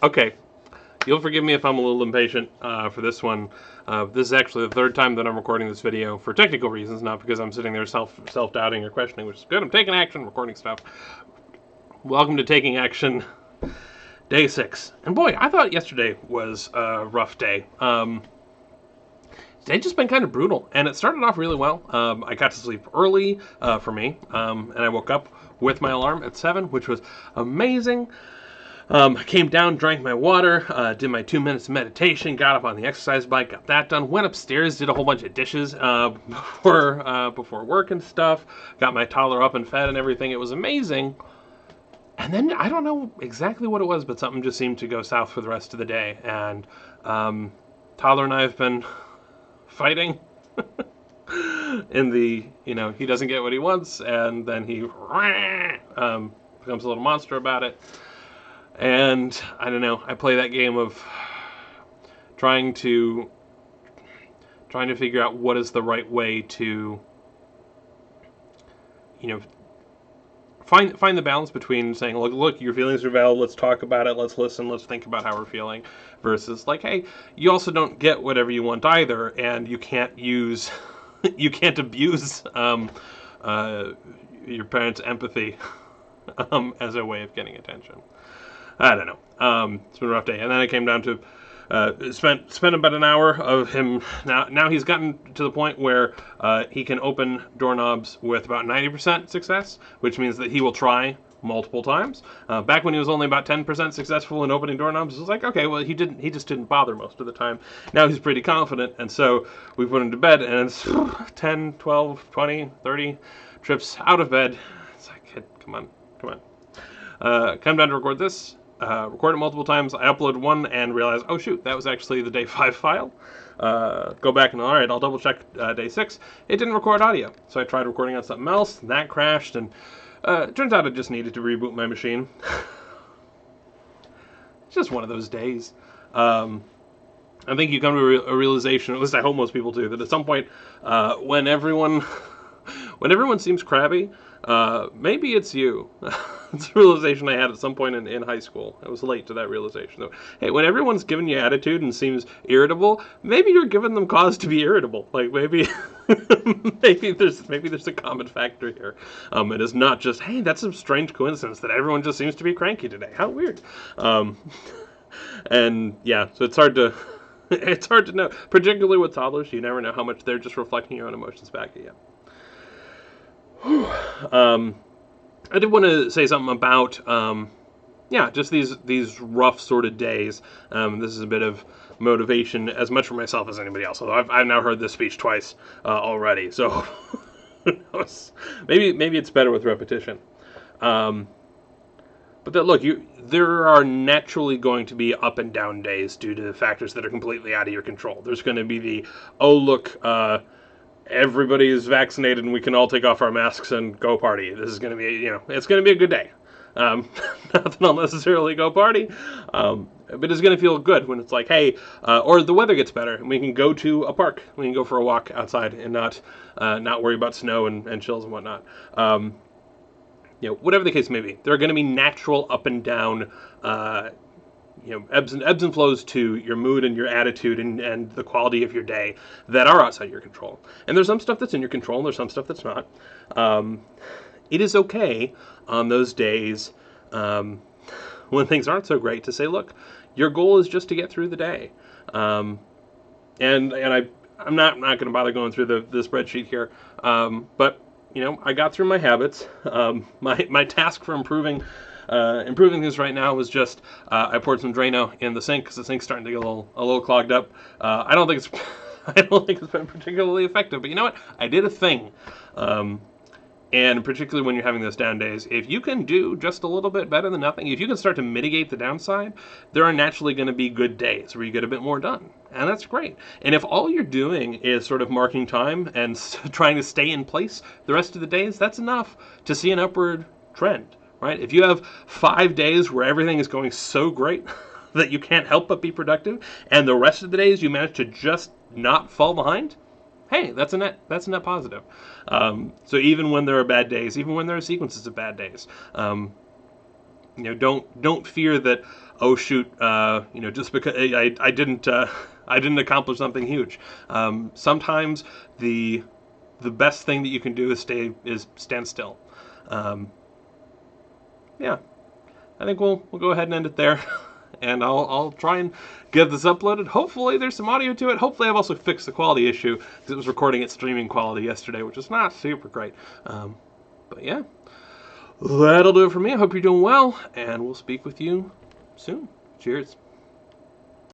Okay, you'll forgive me if I'm a little impatient for this one. This is actually the third time that I'm recording this video for technical reasons, not because I'm sitting there self-doubting or questioning, which is good. I'm taking action, recording stuff. Welcome to Taking Action, Day 6. And boy, I thought yesterday was a rough day. Today's just been kind of brutal, and it started off really well. I got to sleep early for me, and I woke up with my alarm at 7, which was amazing. Came down, drank my water, did my 2 minutes of meditation, got up on the exercise bike, got that done, went upstairs, did a whole bunch of dishes before work and stuff, got my toddler up and fed and everything. It was amazing. And then I don't know exactly what it was, but something just seemed to go south for the rest of the day. And toddler and I have been fighting in the, he doesn't get what he wants, and then he becomes a little monster about it. And I don't know, I play that game of trying to figure out what is the right way to, find the balance between saying, look, your feelings are valid, let's talk about it, let's listen, let's think about how we're feeling, versus like, hey, you also don't get whatever you want either, and you can't abuse your parents' empathy as a way of getting attention. I don't know. It's been a rough day. And then I came down to spent about an hour of him. Now he's gotten to the point where he can open doorknobs with about 90% success, which means that he will try multiple times. Back when he was only about 10% successful in opening doorknobs, it was like, okay, well, he just didn't bother most of the time. Now he's pretty confident, and so we put him to bed, and it's 10, 12, 20, 30 trips out of bed. It's like, kid, come on. Come down to record this. Record it multiple times. I uploaded one and realized, oh shoot, that was actually the day 5 file. Go back and, all right, I'll double check day 6. It didn't record audio, so I tried recording on something else, and that crashed, and it turns out I just needed to reboot my machine. It's just one of those days. I think you come to a realization, at least I hope most people do, that at some point, when everyone seems crabby, maybe it's you. It's a realization I had at some point in high school. I was late to that realization, though. Hey, when everyone's giving you attitude and seems irritable, maybe you're giving them cause to be irritable. Like maybe there's a common factor here. It is not just, hey, that's a strange coincidence that everyone just seems to be cranky today. How weird. And yeah, so it's hard to know, particularly with toddlers. You never know how much they're just reflecting your own emotions back at you. I did want to say something about, just these rough sort of days. This is a bit of motivation, as much for myself as anybody else. Although I've now heard this speech twice already, so who knows? Maybe it's better with repetition. But look, there are naturally going to be up and down days due to factors that are completely out of your control. There's going to be the, oh look, everybody is vaccinated and we can all take off our masks and go party. This is going to be, it's going to be a good day. Not that I'll necessarily go party, but it's going to feel good when it's like, hey, or the weather gets better and we can go to a park. We can go for a walk outside and not worry about snow and chills and whatnot. Whatever the case may be, there are going to be natural up and down ebbs and flows to your mood and your attitude and the quality of your day that are outside your control. And there's some stuff that's in your control, and there's some stuff that's not. It is okay on those days when things aren't so great to say, look, your goal is just to get through the day. And I'm not going to bother going through the spreadsheet here, but I got through my habits. My task for improving things right now was just I poured some Drano in the sink because the sink's starting to get a little clogged up. I don't think it's been particularly effective, but you know what? I did a thing. And particularly when you're having those down days, if you can do just a little bit better than nothing, if you can start to mitigate the downside, there are naturally going to be good days where you get a bit more done. And that's great. And if all you're doing is sort of marking time and trying to stay in place the rest of the days, that's enough to see an upward trend, right? If you have 5 days where everything is going so great that you can't help but be productive, and the rest of the days you manage to just not fall behind, hey, that's a net positive. So even when there are bad days, even when there are sequences of bad days, don't fear that, oh shoot, just because I didn't accomplish something huge. Sometimes the best thing that you can do is stand still. Um, yeah, I think we'll go ahead and end it there. And I'll try and get this uploaded. Hopefully there's some audio to it. Hopefully I've also fixed the quality issue, because it was recording at streaming quality yesterday, which is not super great. But yeah, that'll do it for me. I hope you're doing well, and we'll speak with you soon. Cheers.